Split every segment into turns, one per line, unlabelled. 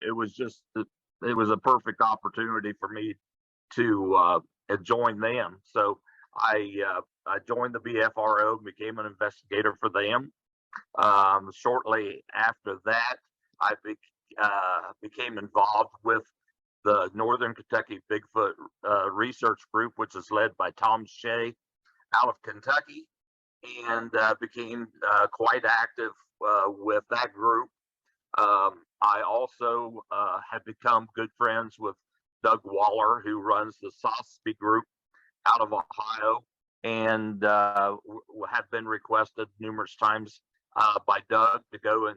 it was just it was a perfect opportunity for me to join them. So I joined the BFRO, became an investigator for them. Shortly after that, I became involved with the Northern Kentucky Bigfoot Research Group, which is led by Tom Shea out of Kentucky, and became quite active with that group. I also have become good friends with Doug Waller, who runs the Sosby Group out of Ohio, and have been requested numerous times by Doug to go and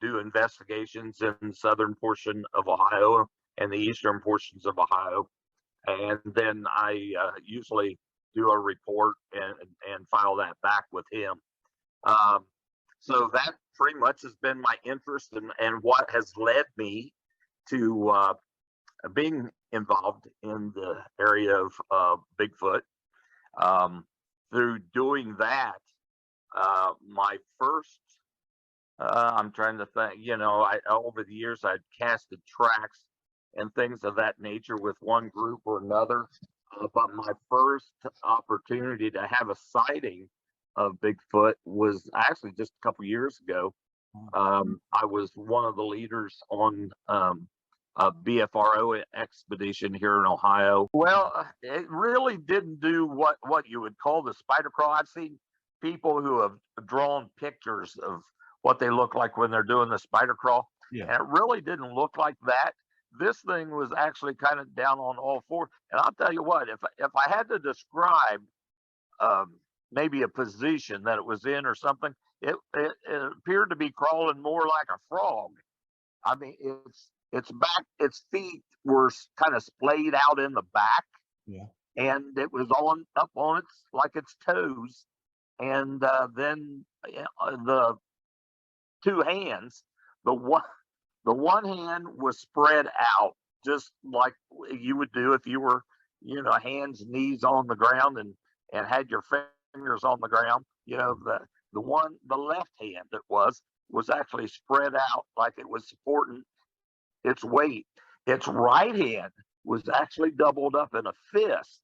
do investigations in the southern portion of Ohio and the eastern portions of Ohio. And then I usually do a report and file that back with him. So that pretty much has been my interest and what has led me to being involved in the area of Bigfoot. Through doing that, my first, I'm trying to think, over the years I'd casted tracks and things of that nature with one group or another. But my first opportunity to have a sighting of Bigfoot was actually just a couple years ago. I was one of the leaders on a BFRO expedition here in Ohio. Well, it really didn't do what you would call the spider crawl. I've seen people who have drawn pictures of what they look like when they're doing the spider crawl. Yeah. And it really didn't look like that. This thing was actually kind of down on all fours. And I'll tell you what, if I had to describe maybe a position that it was in or something, it appeared to be crawling more like a frog. I mean, its feet were kind of splayed out in the back. Yeah. And it was up on its toes. And then the two hands, the one hand was spread out just like you would do if you were, hands, knees on the ground and had your fingers on the ground. The left hand that was actually spread out like it was supporting its weight. Its right hand was actually doubled up in a fist.